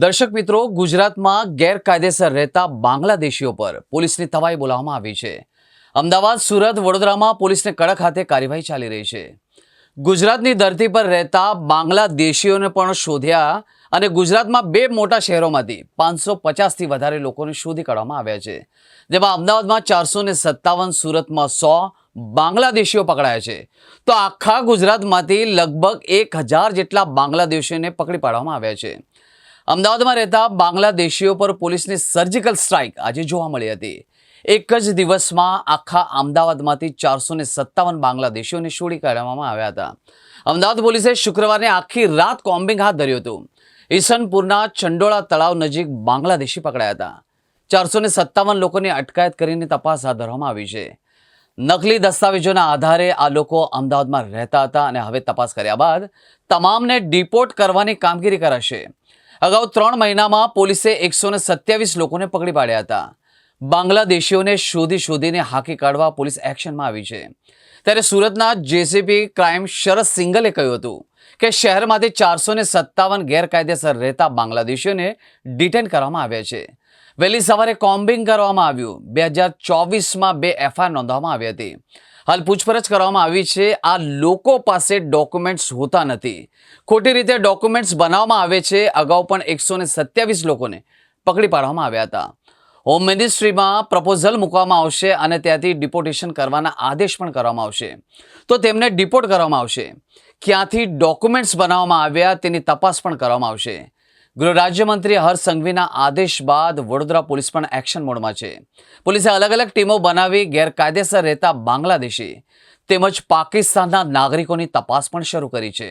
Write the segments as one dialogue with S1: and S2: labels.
S1: દર્શક મિત્રો, ગુજરાતમાં ગેરકાયદેસર રહેતા બાંગ્લાદેશીઓ પર પોલીસની તવાઈ બોલાવવામાં આવી છે। અમદાવાદ, સુરત, વડોદરામાં પોલીસને કડક હાથે કાર્યવાહી ચાલી રહી છે। ગુજરાતની ધરતી પર રહેતા બાંગ્લાદેશીઓને પણ શોધ્યા અને ગુજરાતમાં બે મોટા શહેરોમાંથી 550થી વધારે લોકોને શોધી કાઢવામાં આવ્યા છે, જેમાં અમદાવાદમાં 457, સુરતમાં 100 બાંગ્લાદેશીઓ પકડાયા છે। તો આખા ગુજરાતમાંથી લગભગ 1000 જેટલા બાંગ્લાદેશીઓને પકડી પાડવામાં આવ્યા છે। અમદાવાદમાં રહેતા બાંગ્લાદેશીઓ પર પોલીસની સર્જિકલ સ્ટ્રાઇક આજે જોવા મળી હતી। એક જ દિવસમાં આખા અમદાવાદમાંથી 457 બાંગ્લાદેશીઓને શોધી કાઢવામાં આવ્યા હતા। અમદાવાદ પોલીસે શુક્રવારે આખી રાત કોમ્બિંગ હાથ ધર્યું હતું। ઈસનપુરના ચંડોળા તળાવ નજીક બાંગ્લાદેશી પકડાયા હતા। 457 લોકોની અટકાયત કરીને તપાસ હાથ ધરવામાં આવી છે। નકલી દસ્તાવેજોના આધારે આ લોકો અમદાવાદમાં રહેતા હતા અને હવે તપાસ કર્યા બાદ તમામને ડિપોર્ટ કરવાની કામગીરી કરાશે। અગાઉ 3 મહિનામાં પોલીસે 127 લોકોને પકડી પાડ્યા હતા। બાંગ્લાદેશીઓને શોધીને હાંકી કાઢવા પોલીસ એક્શનમાં આવી છે। ત્યારે સુરતના જેસીપી ક્રાઇમ શરદ સિંગલે કહ્યું હતું કે શહેરમાંથી 457 ગેરકાયદેસર રહેતા બાંગ્લાદેશીઓને ડિટેન કરવામાં આવ્યા છે। વહેલી સવારે કોમ્બિંગ કરવામાં આવ્યું। 2024માં 2 એફઆઈઆર નોંધવામાં આવી હતી। હાલ પૂછપરછ કરવામાં આવી છે। આ લોકો પાસે ડોક્યુમેન્ટ્સ હોતા નથી, ખોટી રીતે ડોક્યુમેન્ટ્સ બનાવવામાં આવે છે। અગાઉ પણ 127 લોકોને પકડી પાડવામાં આવ્યા હતા। હોમ મિનિસ્ટ્રીમાં પ્રપોઝલ મૂકવામાં આવશે અને ત્યાંથી ડિપોર્ટેશન કરવાના આદેશ પણ કરવામાં આવશે। તો તેમને ડિપોર્ટ કરવામાં આવશે। ક્યાંથી ડોક્યુમેન્ટ્સ બનાવવામાં આવ્યા તેની તપાસ પણ કરવામાં આવશે। ગૃહ રાજ્યમંત્રી હર્ષ સંઘવીના આદેશ બાદ વડોદરા પોલીસ પણ એક્શન મોડમાં છે। પોલીસે અલગ અલગ ટીમો બનાવી ગેરકાયદેસર રહેતા બાંગ્લાદેશી તેમજ પાકિસ્તાનના નાગરિકોની તપાસ પણ શરૂ કરી છે।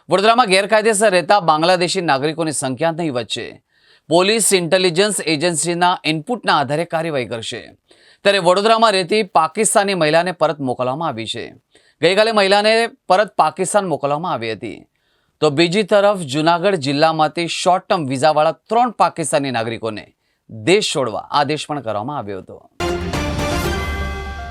S1: વડોદરામાં ગેરકાયદેસર રહેતા બાંગ્લાદેશી નાગરિકોની સંખ્યા નહીવત છે। પોલીસ ઇન્ટેલિજન્સ એજન્સીના ઇનપુટના આધારે કાર્યવાહી કરશે। ત્યારે વડોદરામાં રહેતી પાકિસ્તાની મહિલાને પરત મોકલવામાં આવી છે। ગઈકાલે મહિલાને પરત પાકિસ્તાન મોકલવામાં આવી હતી। તો બીજી તરફ જૂનાગઢ જિલ્લામાંથી શોર્ટ ટર્મ વિઝાવાળા 3 પાકિસ્તાની નાગરિકોને દેશ છોડવા આદેશ પણ કરવામાં આવ્યો હતો।